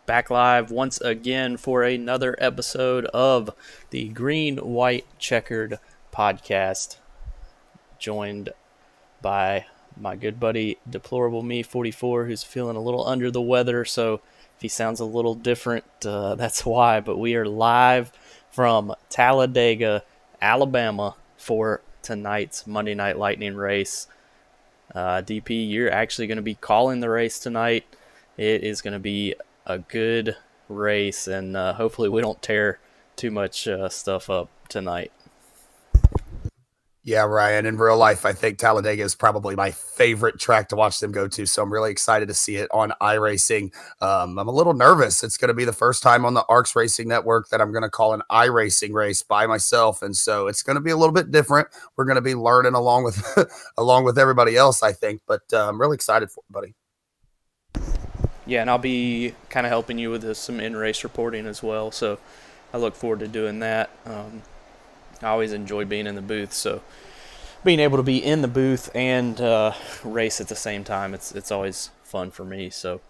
Back live once again for another episode of the Green, White, Checkered Podcast. Joined by my good buddy Deplorable Me 44, who's feeling a little under the weather, so if he sounds a little different, that's why. But we are live from Talladega, Alabama for tonight's Monday Night Lightning race. DP, you're actually going to be calling the race tonight. It is going to be a good race, and hopefully we don't tear too much stuff up tonight. Yeah, Ryan, in real life, I think Talladega is probably my favorite track to watch them go to, so I'm really excited to see it on iRacing. I'm a little nervous. It's going to be the first time on the ARCS Racing Network that I'm going to call an iRacing race by myself, and so it's going to be a little bit different. We're going to be learning along with along with everybody else, I think, but I'm really excited for it, buddy. Yeah, and I'll be kind of helping you with some in-race reporting as well, so I look forward to doing that. I always enjoy being in the booth, so being able to be in the booth and race at the same time, it's always fun for me. So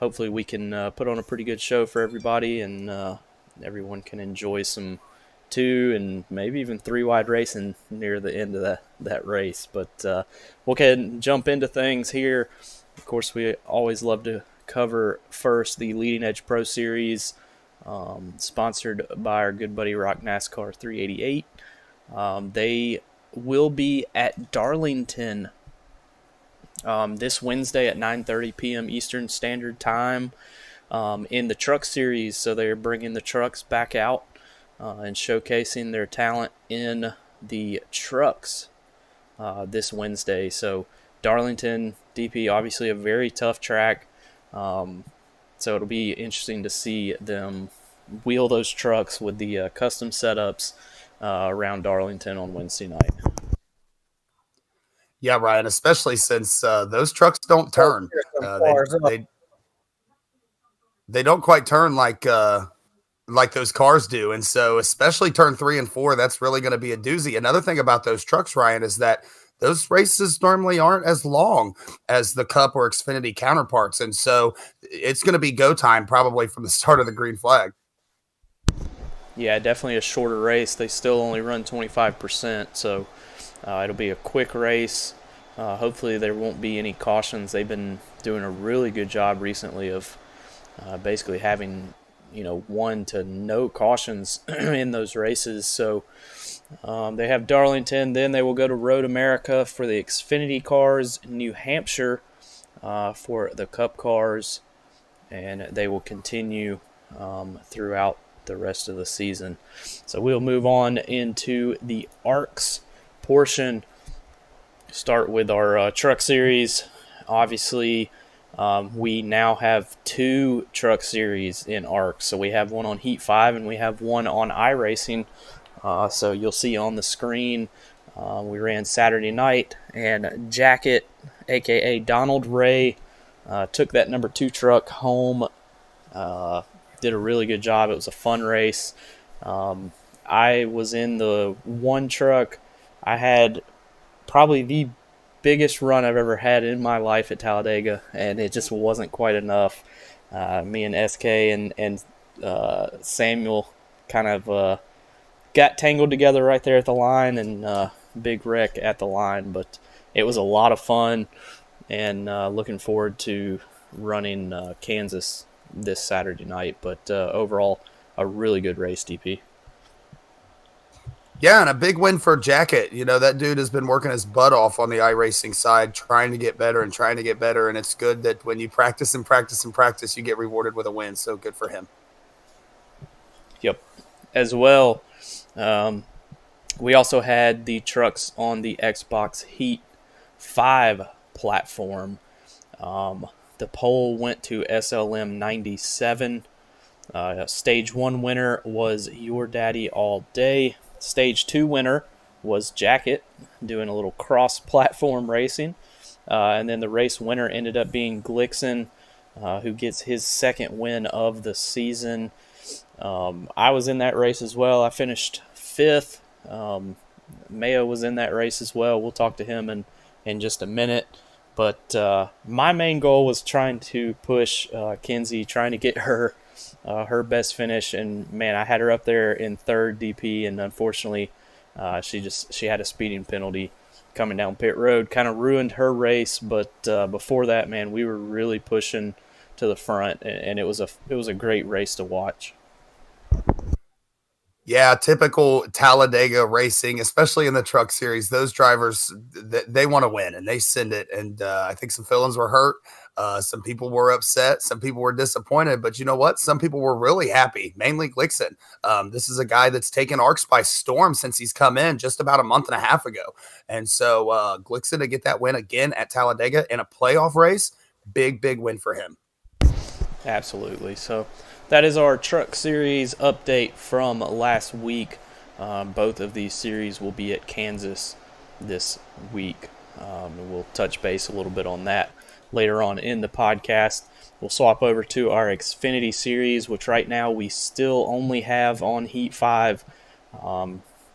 hopefully we can put on a pretty good show for everybody, and everyone can enjoy some 2 and maybe even 3 wide racing near the end of that race. But we'll go ahead and jump into things here. Of course, we always love to cover first the Leading Edge Pro Series, sponsored by our good buddy Rock NASCAR 388. They will be at Darlington this Wednesday at 9:30 p.m. Eastern Standard Time in the Truck Series. So they're bringing the trucks back out and showcasing their talent in the trucks this Wednesday. So Darlington, DP, obviously a very tough track. So it'll be interesting to see them wheel those trucks with the custom setups around Darlington on Wednesday night. Yeah, Ryan, especially since those trucks don't turn. They don't quite turn like those cars do. And so especially turn 3 and 4, that's really going to be a doozy. Another thing about those trucks, Ryan, is that those races normally aren't as long as the Cup or Xfinity counterparts. And so it's going to be go time probably from the start of the green flag. Yeah, definitely a shorter race. They still only run 25%, so it'll be a quick race. Hopefully there won't be any cautions. They've been doing a really good job recently of basically having, 1 to no cautions in those races. So they have Darlington, then they will go to Road America for the Xfinity cars, New Hampshire for the Cup cars, and they will continue throughout the rest of the season. So we'll move on into the ARCS portion. Start with our truck series. Obviously, we now have 2 truck series in ARCS. So we have one on Heat 5 and we have one on iRacing. So you'll see on the screen, we ran Saturday night, and Jacket, a.k.a. Donald Ray, took that number 2 truck home. Did a really good job. It was a fun race. I was in the 1 truck. I had probably the biggest run I've ever had in my life at Talladega, and it just wasn't quite enough. Me and SK and Samuel kind of got tangled together right there at the line, and big wreck at the line. But it was a lot of fun, and looking forward to running Kansas this Saturday night. But overall, a really good race, DP. Yeah, and a big win for Jacket. That dude has been working his butt off on the iRacing side, trying to get better, and it's good that when you practice and practice and practice, you get rewarded with a win. So good for him. Yep. As well, we also had the trucks on the Xbox Heat 5 platform. The pole went to SLM 97. Stage 1 winner was Your Daddy All Day. Stage 2 winner was Jacket, doing a little cross-platform racing. And then the race winner ended up being Glixen, who gets his 2nd win of the season. I was in that race as well. I finished 5th. Mayo was in that race as well. We'll talk to him in just a minute. But my main goal was trying to push Kenzie, trying to get her her best finish. And man, I had her up there in third DP, and unfortunately, she had a speeding penalty coming down pit road, kind of ruined her race. But before that, man, we were really pushing to the front, and it was a great race to watch. Yeah, typical Talladega racing, especially in the truck series. Those drivers, they want to win and they send it. And I think some feelings were hurt. Some people were upset. Some people were disappointed. But you know what? Some people were really happy, mainly Glickson. This is a guy that's taken ARCS by storm since he's come in just about a month and a half ago. And so Glickson to get that win again at Talladega in a playoff race, big, big win for him. Absolutely. So that is our truck series update from last week. Both of these series will be at Kansas this week. We'll touch base a little bit on that later on in the podcast. We'll swap over to our Xfinity series, which right now we still only have on Heat 5.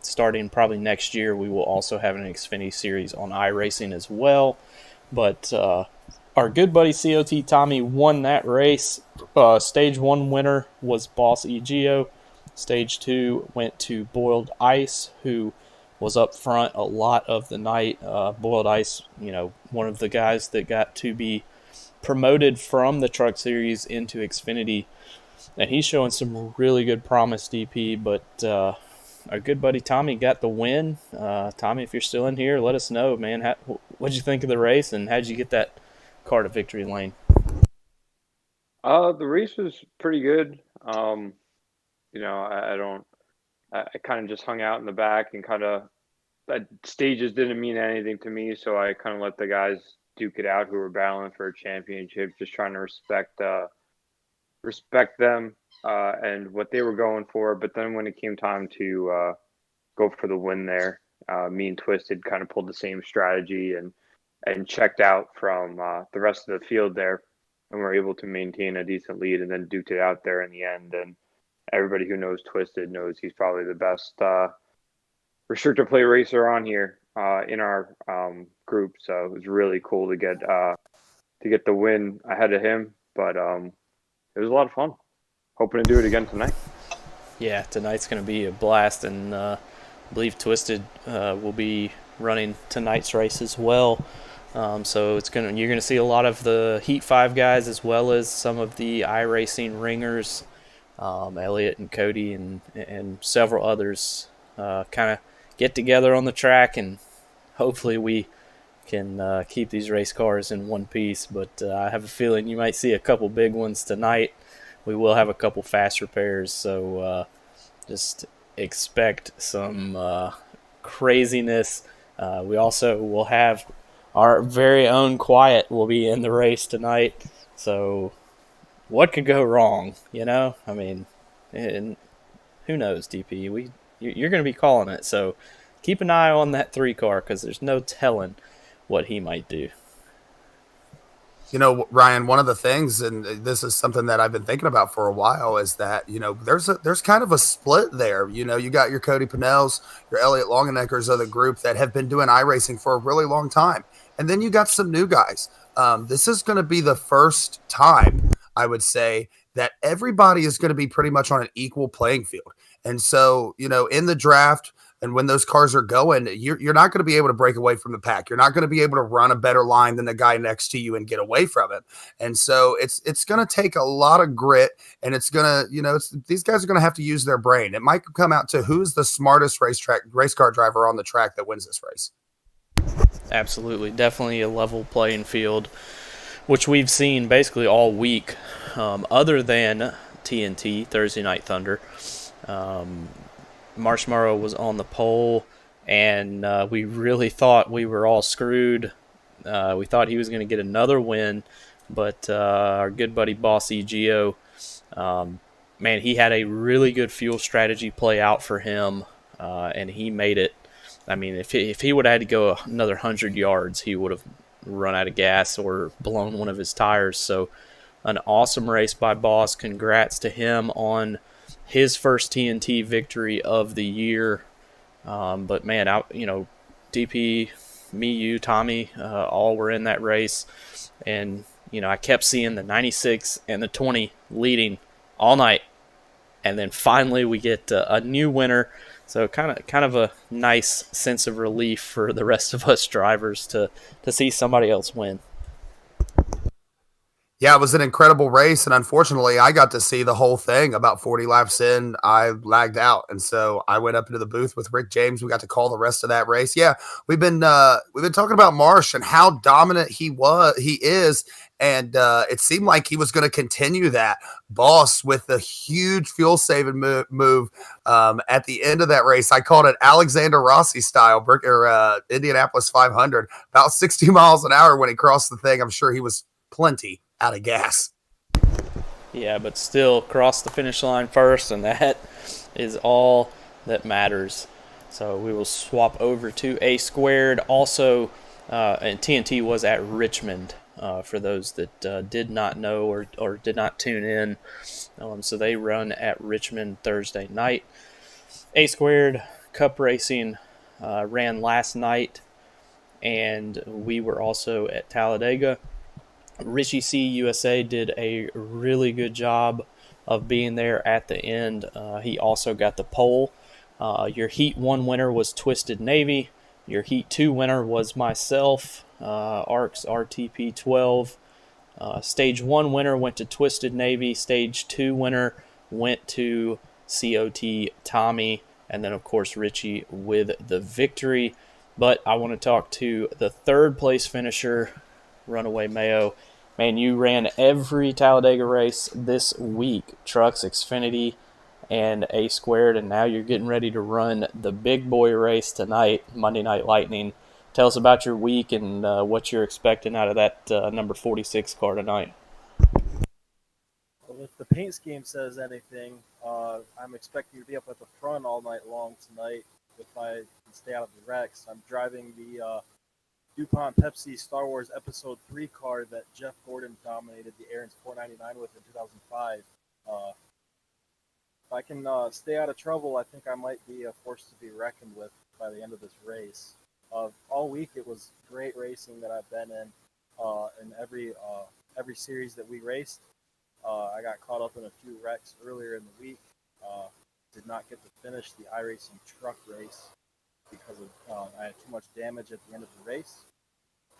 Starting probably next year, we will also have an Xfinity series on iRacing as well. But our good buddy COT Tommy won that race. Stage 1 winner was Boss EGO. Stage 2 went to Boiled Ice, who was up front a lot of the night. Boiled Ice, one of the guys that got to be promoted from the Truck Series into Xfinity. And he's showing some really good promise, DP. But our good buddy Tommy got the win. Tommy, if you're still in here, let us know, man. What'd you think of the race, and how'd you get that car to victory lane? The race was pretty good. I kind of just hung out in the back and stages didn't mean anything to me. So I kind of let the guys duke it out who were battling for a championship, just trying to respect them and what they were going for. But then when it came time to go for the win there, me and Twisted kind of pulled the same strategy and checked out from the rest of the field there, and were able to maintain a decent lead and then duked it out there in the end. And everybody who knows Twisted knows he's probably the best restrictor plate racer on here in our group. So it was really cool to get the win ahead of him. But it was a lot of fun. Hoping to do it again tonight. Yeah, tonight's going to be a blast, and I believe Twisted will be running tonight's race as well. So you're gonna see a lot of the Heat 5 guys as well as some of the iRacing ringers, Elliot and Cody and several others kind of get together on the track, and hopefully we can keep these race cars in one piece. But I have a feeling you might see a couple big ones tonight. We will have a couple fast repairs, so just expect some craziness. We also will have our very own Quiet will be in the race tonight. So what could go wrong, I mean, and who knows, DP? You're going to be calling it. So keep an eye on that 3 car, because there's no telling what he might do. Ryan, one of the things, and this is something that I've been thinking about for a while, is that, there's kind of a split there. You got your Cody Pinnells, your Elliot Longeneckers of the group that have been doing iRacing for a really long time. And then you got some new guys. This is going to be the first time, I would say, that everybody is going to be pretty much on an equal playing field. And so, in the draft, and when those cars are going, you're not going to be able to break away from the pack. You're not going to be able to run a better line than the guy next to you and get away from him. And so it's going to take a lot of grit, and it's going to, these guys are going to have to use their brain. It might come out to who's the smartest race car driver on the track that wins this race. Absolutely. Definitely a level playing field, which we've seen basically all week, other than TNT, Thursday Night Thunder. Marshmallow was on the pole, and we really thought we were all screwed. We thought he was going to get another win, but our good buddy Boss EGO, man, he had a really good fuel strategy play out for him, and he made it. I mean, if he would have had to go another 100 yards, he would have run out of gas or blown one of his tires. So an awesome race by Boss. Congrats to him on his first TNT victory of the year. But man, DP, me, you, Tommy, all were in that race. And, I kept seeing the 96 and the 20 leading all night. And then finally we get a new winner. So kind of a nice sense of relief for the rest of us drivers to see somebody else win. Yeah, it was an incredible race, and unfortunately, I got to see the whole thing. About 40 laps in, I lagged out, and so I went up into the booth with Rick James. We got to call the rest of that race. Yeah, we've been talking about Marsh and how dominant he is, and it seemed like he was going to continue that. Boss with a huge fuel saving move at the end of that race. I called it Alexander Rossi style, Indianapolis 500, about 60 miles an hour when he crossed the thing. I'm sure he was plenty out of gas. Yeah, but still crossed the finish line first, and that is all that matters. So we will swap over to A Squared. Also, and TNT was at Richmond for those that did not know or did not tune in. So they run at Richmond Thursday night. A Squared Cup Racing ran last night, and we were also at Talladega. Richie C. USA did a really good job of being there at the end. He also got the pole. Your Heat 1 winner was Twisted Navy. Your Heat 2 winner was myself, ARCS RTP 12. Stage 1 winner went to Twisted Navy. Stage 2 winner went to COT Tommy. And then, of course, Richie with the victory. But I want to talk to the third place finisher, Runaway Mayo. Man, you ran every Talladega race this week, Trucks, Xfinity, and A Squared, and now you're getting ready to run the big boy race tonight, Monday Night Lightning. Tell us about your week and what you're expecting out of that number 46 car tonight. Well, if the paint scheme says anything, I'm expecting to be up at the front all night long tonight if I can stay out of the wrecks. I'm driving the DuPont Pepsi Star Wars Episode 3 car that Jeff Gordon dominated the Aaron's 499 with in 2005. If I can stay out of trouble, I think I might be a force to be reckoned with by the end of this race. All week it was great racing that I've been in every series that we raced. I got caught up in a few wrecks earlier in the week. Did not get to finish the iRacing truck race because of I had too much damage at the end of the race.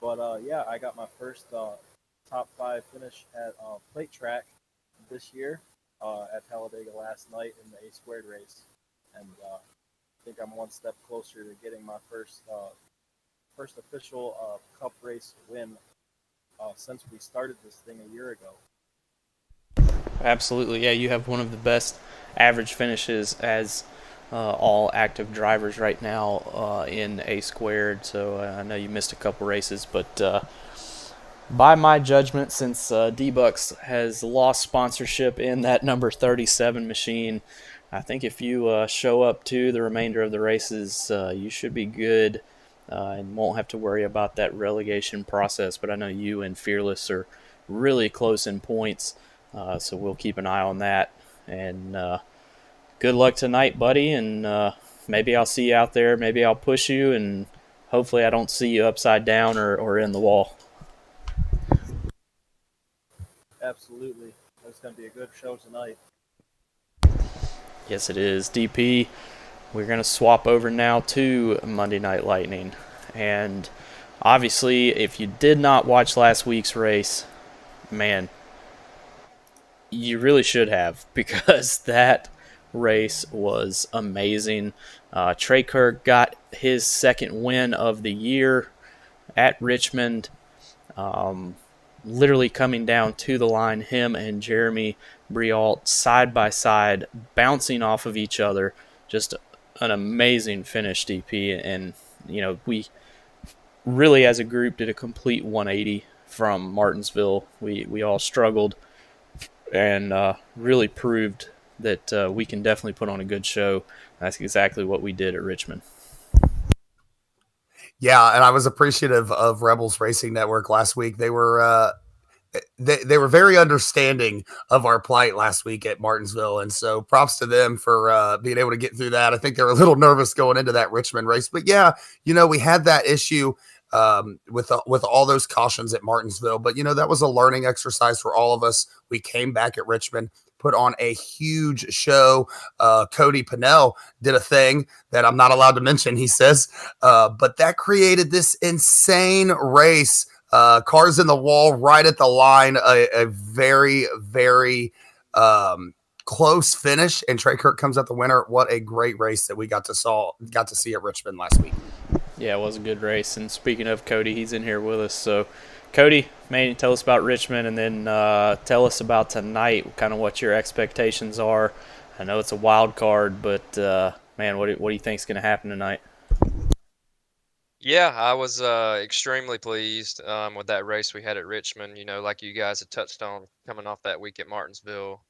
But yeah, I got my first top 5 finish at Plate Track this year at Talladega last night in the A Squared race, and I think I'm one step closer to getting my first official Cup race win since we started this thing a year ago. Absolutely, yeah. You have one of the best average finishes as all active drivers right now in A Squared. So I know you missed a couple races, but by my judgment, since D-Bucks has lost sponsorship in that number 37 machine, I think if you show up to the remainder of the races, you should be good and won't have to worry about that relegation process. But I know you and Fearless are really close in points, so we'll keep an eye on that. And good luck tonight, buddy, and maybe I'll see you out there. Maybe I'll push you, and hopefully I don't see you upside down or in the wall. Absolutely. It's going to be a good show tonight. Yes, it is. DP, we're going to swap over now to Monday Night Lightning. And obviously, if you did not watch last week's race, man, you really should have, because that race was amazing. Trey Kirk got his second win of the year at Richmond. Literally coming down to the line, him and Jeremy Briault side by side, bouncing off of each other. Just an amazing finish, DP. And, you know, we really as a group did a complete 180 from Martinsville. We all struggled and really proved that we can definitely put on a good show. That's exactly what we did at Richmond. Yeah, and I was appreciative of Rebels Racing Network last week. They were they were very understanding of our plight last week at Martinsville, and so props to them for being able to get through that. I think they were a little nervous going into that Richmond race, but yeah, you know, we had that issue with all those cautions at Martinsville, but you know, that was a learning exercise for all of us. We came back at Richmond, put on a huge show. Cody Pennell did a thing that I'm not allowed to mention, he says, but that created this insane race. Cars in the wall right at the line, a very, very close finish, and Trey Kirk comes out the winner. What a great race that we got to see at Richmond last week. Yeah, it was a good race. And speaking of Cody, he's in here with us. So, Cody, man, tell us about Richmond, and then tell us about tonight, kind of what your expectations are. I know it's a wild card, but, man, what do you think is going to happen tonight? Yeah, I was extremely pleased with that race we had at Richmond. Like you guys had touched on, coming off that week at Martinsville,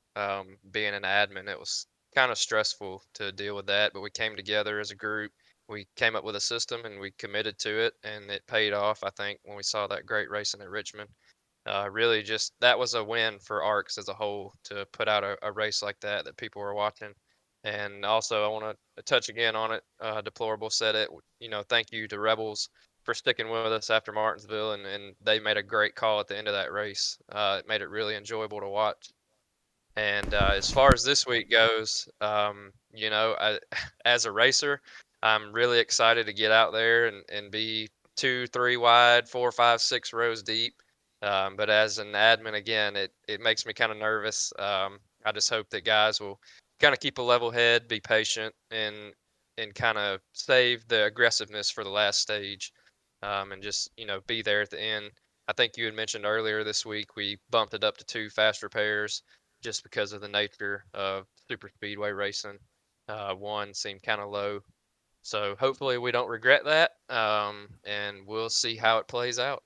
being an admin, it was kind of stressful to deal with that, but we came together as a group. We came up with a system and we committed to it, and it paid off, I think, when we saw that great racing at Richmond. Really just that was a win for ARCS as a whole to put out a race like that people were watching. And also, I want to touch again on it. Deplorable said it. Thank you to Rebels for sticking with us after Martinsville, and they made a great call at the end of that race. It made it really enjoyable to watch. And as far as this week goes, as a racer, I'm really excited to get out there and be 2, 3 wide, 4, 5, 6 rows deep. But as an admin, again, it makes me kind of nervous. I just hope that guys will kind of keep a level head, be patient, and kind of save the aggressiveness for the last stage, and just be there at the end. I think you had mentioned earlier this week we bumped it up to 2 fast repairs just because of the nature of super speedway racing. 1 seemed kind of low, so hopefully we don't regret that, and we'll see how it plays out.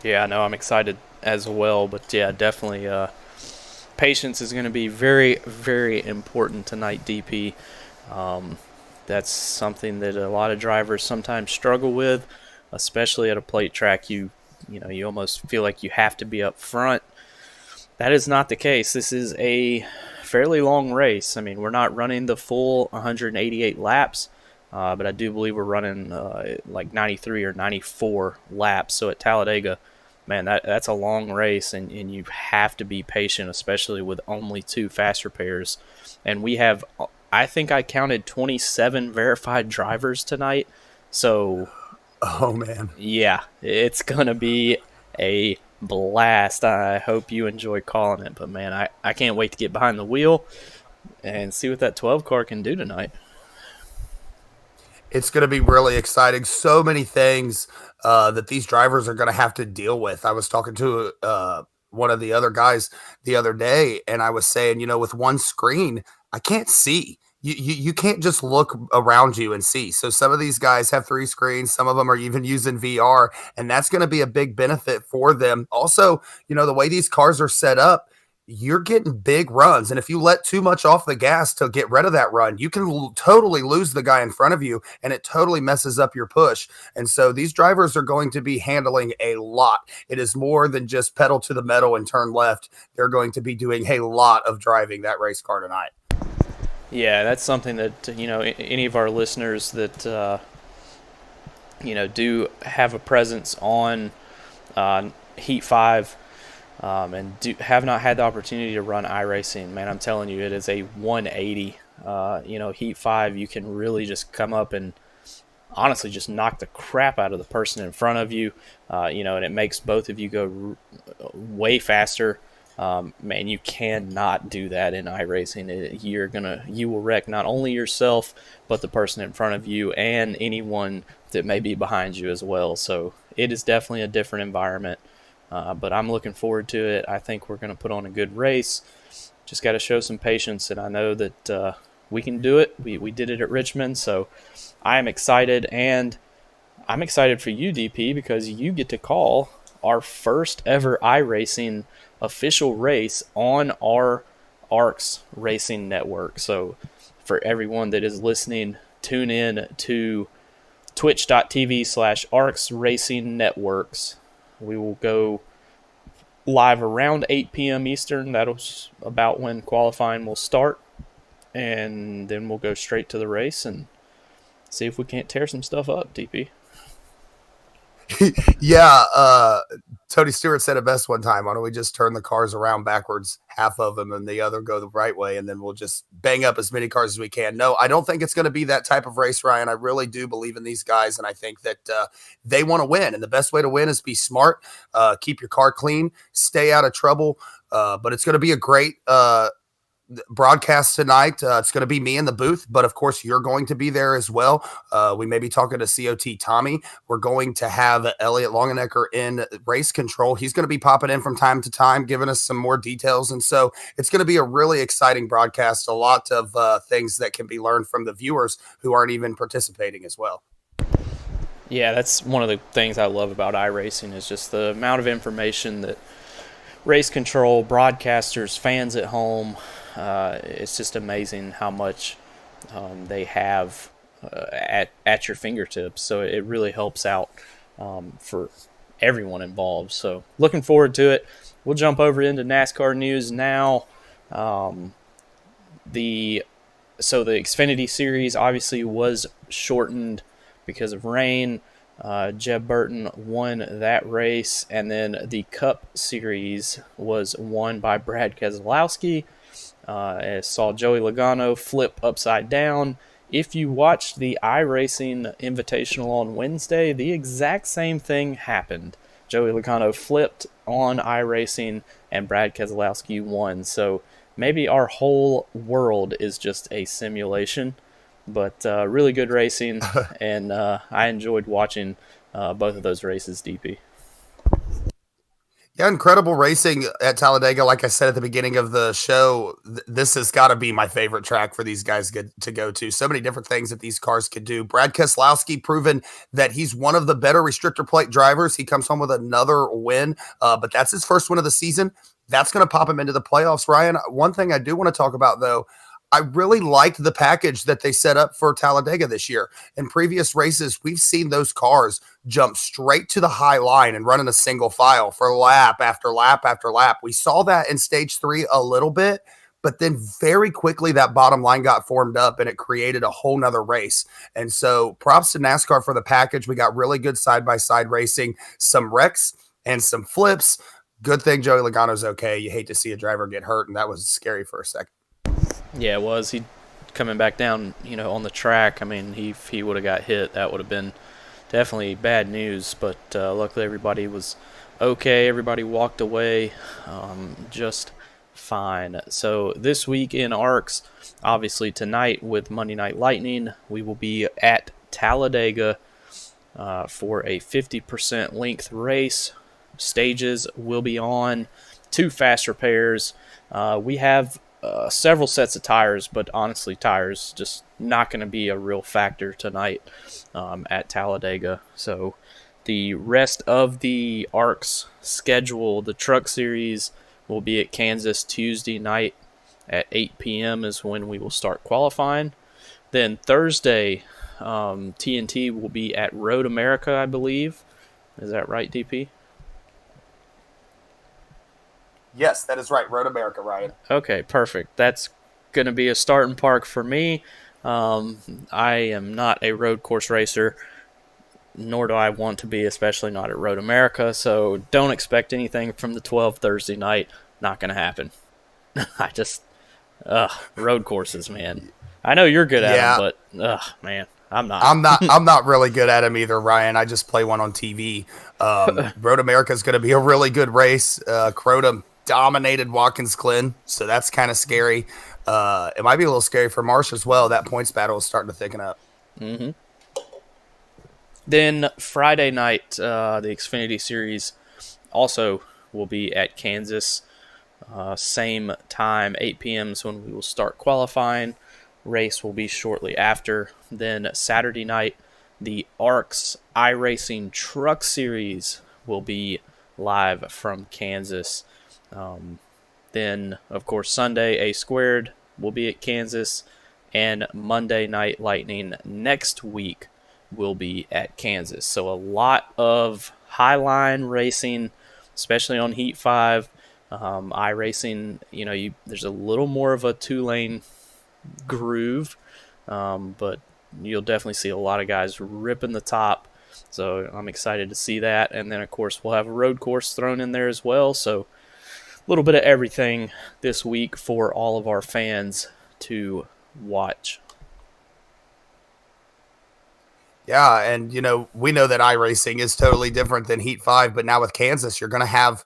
Yeah, I know I'm excited as well, but yeah, definitely patience is going to be very, very important tonight, DP. That's something that a lot of drivers sometimes struggle with, especially at a plate track. You almost feel like you have to be up front. That is not the case. This is a fairly long race. I mean, we're not running the full 188 laps, but I do believe we're running like 93 or 94 laps. So at Talladega, man, that's a long race, and you have to be patient, especially with only 2 fast repairs. And we have, I think I counted 27 verified drivers tonight. So, oh man, yeah, it's going to be a blast. I hope you enjoy calling it, but man, I can't wait to get behind the wheel and see what that 12 car can do tonight. It's going to be really exciting. So many things that these drivers are going to have to deal with. I was talking to one of the other guys the other day, and I was saying, with one screen, I can't see. You can't just look around you and see. So some of these guys have 3 screens. Some of them are even using VR, and that's going to be a big benefit for them. Also, the way these cars are set up, you're getting big runs. And if you let too much off the gas to get rid of that run, you can totally lose the guy in front of you, and it totally messes up your push. And so these drivers are going to be handling a lot. It is more than just pedal to the metal and turn left. They're going to be doing a lot of driving that race car tonight. Yeah, that's something that, any of our listeners that, do have a presence on Heat 5, and have not had the opportunity to run iRacing, man, I'm telling you, it is a 180. Heat 5, you can really just come up and honestly just knock the crap out of the person in front of you, and it makes both of you go way faster. Man, you cannot do that in iRacing. You will wreck not only yourself, but the person in front of you and anyone that may be behind you as well. So it is definitely a different environment. But I'm looking forward to it. I think we're going to put on a good race. Just got to show some patience, and I know that we can do it. We did it at Richmond, so I am excited, and I'm excited for you, DP, because you get to call our first ever iRacing official race on our ARCS Racing Network. So for everyone that is listening, tune in to twitch.tv/ARCS Racing Networks. We will go live around 8 p.m. Eastern. That's about when qualifying will start. And then we'll go straight to the race and see if we can't tear some stuff up, DP. Yeah, Tony Stewart said it best one time. Why don't we just turn the cars around backwards, half of them, and the other go the right way, and then we'll just bang up as many cars as we can. No, I don't think it's going to be that type of race, Ryan. I really do believe in these guys, and I think that they want to win. And the best way to win is be smart, keep your car clean, stay out of trouble. But it's going to be a great broadcast tonight. It's going to be me in the booth, but of course you're going to be there as well. We may be talking to COT Tommy. We're going to have Elliot Longenecker in race control. He's going to be popping in from time to time, giving us some more details. And so it's going to be a really exciting broadcast. A lot of things that can be learned from the viewers who aren't even participating as well. Yeah, that's one of the things I love about iRacing is just the amount of information that race control, broadcasters, fans at home, it's just amazing how much they have at your fingertips. So it really helps out for everyone involved. So looking forward to it. We'll jump over into NASCAR news now. The Xfinity Series obviously was shortened because of rain. Jeb Burton won that race, and then the Cup Series was won by Brad Keselowski. I saw Joey Logano flip upside down. If you watched the iRacing Invitational on Wednesday, the exact same thing happened. Joey Logano flipped on iRacing, and Brad Keselowski won. So maybe our whole world is just a simulation. But really good racing, and I enjoyed watching both of those races, DP. Yeah, incredible racing at Talladega. Like I said at the beginning of the show, this has got to be my favorite track for these guys to go to. So many different things that these cars could do. Brad Keselowski proven that he's one of the better restrictor plate drivers. He comes home with another win, but that's his first win of the season. That's going to pop him into the playoffs, Ryan. One thing I do want to talk about, though, I really liked the package that they set up for Talladega this year. In previous races, we've seen those cars jump straight to the high line and run in a single file for lap after lap after lap. We saw that in stage 3 a little bit, but then very quickly that bottom line got formed up and it created a whole nother race. And so props to NASCAR for the package. We got really good side-by-side racing, some wrecks and some flips. Good thing Joey Logano's okay. You hate to see a driver get hurt, and that was scary for a second. Yeah, it was. He coming back down, on the track. I mean, if he would have got hit, that would have been definitely bad news. But luckily, everybody was okay. Everybody walked away just fine. So this week in ARCS, obviously tonight with Monday Night Lightning, we will be at Talladega for a 50% length race. Stages will be on. 2 faster pairs. We have several sets of tires, but honestly, tires just not going to be a real factor tonight at Talladega. So the rest of the ARCS schedule, the Truck Series, will be at Kansas Tuesday night at 8 p.m. is when we will start qualifying. Then Thursday, TNT will be at Road America, I believe. Is that right, DP? Yes, that is right. Road America, Ryan. Okay, perfect. That's going to be a starting park for me. I am not a road course racer, nor do I want to be, especially not at Road America. So don't expect anything from the 12 Thursday night. Not going to happen. I just, road courses, man. I know you're good at them, but man, I'm not. I'm not really good at them either, Ryan. I just play one on TV. Road America is going to be a really good race. Croton dominated Watkins Glen, so that's kind of scary. It might be a little scary for Marsh as well. That points battle is starting to thicken up. Mm-hmm. Then Friday night, the Xfinity Series also will be at Kansas. Same time, 8 p.m. is when we will start qualifying. Race will be shortly after. Then Saturday night, the ARCS iRacing Truck Series will be live from Kansas. Then, of course, Sunday, A Squared will be at Kansas, and Monday Night Lightning next week will be at Kansas. So a lot of highline racing, especially on Heat 5. iRacing, there's a little more of a 2-lane groove, but you'll definitely see a lot of guys ripping the top. So I'm excited to see that. And then, of course, we'll have a road course thrown in there as well. So a little bit of everything this week for all of our fans to watch. Yeah, and we know that iRacing is totally different than Heat 5, but now with Kansas, you're going to have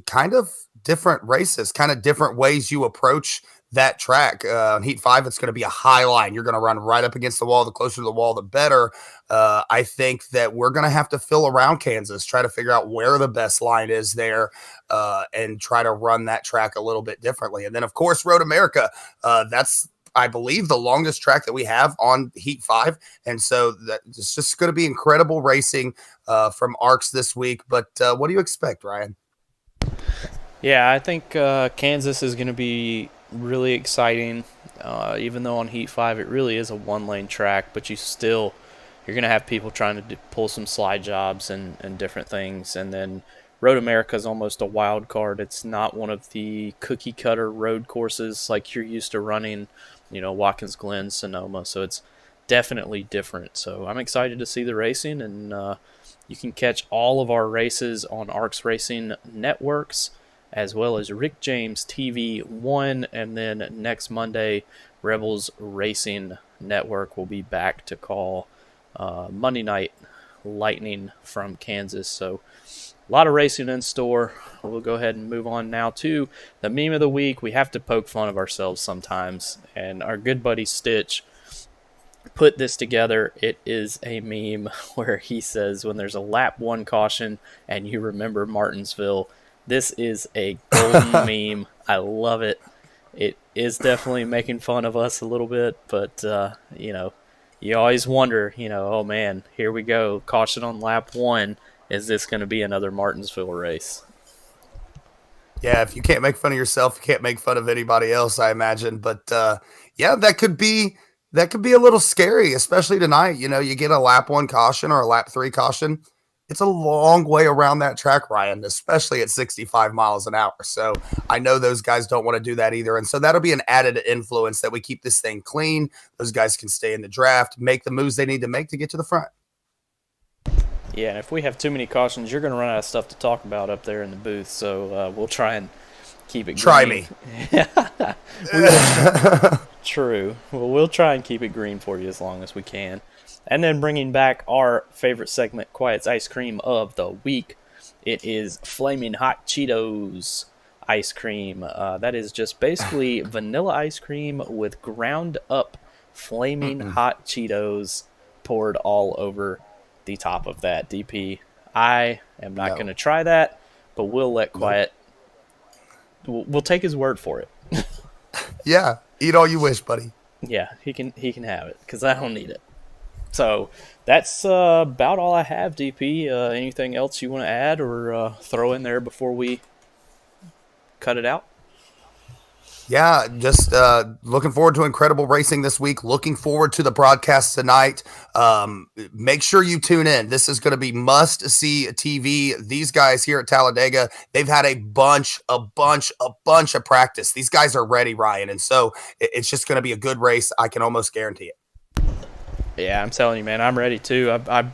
kind of different races, kind of different ways you approach that track. Heat 5, it's going to be a high line. You're going to run right up against the wall. The closer to the wall, the better. I think that we're going to have to fill around Kansas, try to figure out where the best line is there, and try to run that track a little bit differently. And then, of course, Road America. That's, I believe, the longest track that we have on Heat 5. And so it's just going to be incredible racing from ARCS this week. But what do you expect, Ryan? Yeah, I think Kansas is going to be really exciting, even though on Heat 5 it really is a one-lane track, but you're going to have people trying to pull some slide jobs and different things. And then Road America is almost a wild card. It's not one of the cookie-cutter road courses like you're used to running, Watkins Glen, Sonoma. So it's definitely different. So I'm excited to see the racing, and you can catch all of our races on ARCS Racing Networks, as well as Rick James TV 1, and then next Monday, Rebels Racing Network will be back to call Monday Night Lightning from Kansas. So a lot of racing in store. We'll go ahead and move on now to the meme of the week. We have to poke fun of ourselves sometimes, and our good buddy Stitch put this together. It is a meme where he says, when there's a lap 1 caution and you remember Martinsville. This is a golden meme. I love it. It is definitely making fun of us a little bit, but, you always wonder, oh man, here we go. Caution on lap 1. Is this going to be another Martinsville race? Yeah, if you can't make fun of yourself, you can't make fun of anybody else, I imagine. But yeah, that could be a little scary, especially tonight. You get a lap 1 caution or a lap 3 caution. It's a long way around that track, Ryan, especially at 65 miles an hour. So I know those guys don't want to do that either. And so that'll be an added influence that we keep this thing clean. Those guys can stay in the draft, make the moves they need to make to get to the front. Yeah, and if we have too many cautions, you're going to run out of stuff to talk about up there in the booth. So we'll try and keep it green. Try me. True. Well, we'll try and keep it green for you as long as we can. And then bringing back our favorite segment, Quiet's Ice Cream of the Week. It is Flaming Hot Cheetos ice cream. That is just basically vanilla ice cream with ground up flaming hot Cheetos poured all over the top of that. DP, I am not going to try that, but we'll let Quiet. We'll take his word for it. Yeah, eat all you wish, buddy. Yeah, he can have it because I don't need it. So that's about all I have, DP. Anything else you want to add or throw in there before we cut it out? Yeah, just looking forward to incredible racing this week. Looking forward to the broadcast tonight. Make sure you tune in. This is going to be must-see TV. These guys here at Talladega, they've had a bunch of practice. These guys are ready, Ryan, and so it's just going to be a good race. I can almost guarantee it. Yeah, I'm telling you, man, I'm ready too. I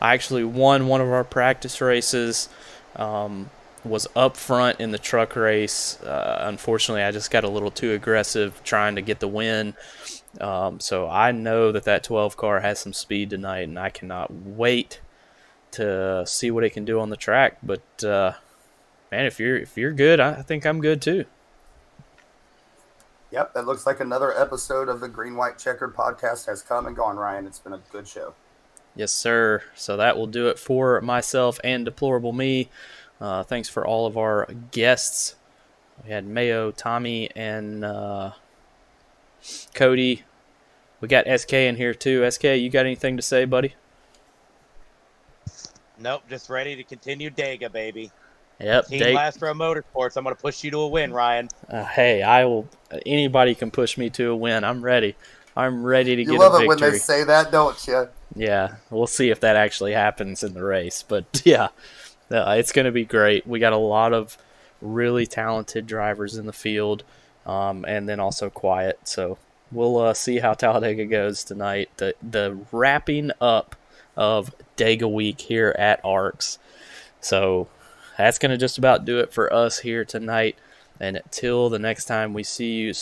actually won one of our practice races. Was up front in the truck race. Unfortunately, I just got a little too aggressive trying to get the win. So I know that 12 car has some speed tonight, and I cannot wait to see what it can do on the track. But man, if you're good, I think I'm good too. Yep, that looks like another episode of the Green White Checkered podcast has come and gone, Ryan. It's been a good show. Yes, sir. So that will do it for myself and Deplorable Me. Thanks for all of our guests. We had Mayo, Tommy, and Cody. We got SK in here too. SK, you got anything to say, buddy? Nope, just ready to continue Dega, baby. Yep. Team Lastro Motorsports. I'm going to push you to a win, Ryan. Hey, I will. Anybody can push me to a win. I'm ready. I'm ready to get a victory. You love it when they say that, don't you? Yeah, we'll see if that actually happens in the race. But yeah, it's going to be great. We got a lot of really talented drivers in the field, and then also Quiet. So we'll see how Talladega goes tonight. The wrapping up of Dega Week here at ARCS. So that's going to just about do it for us here tonight. And until the next time we see you,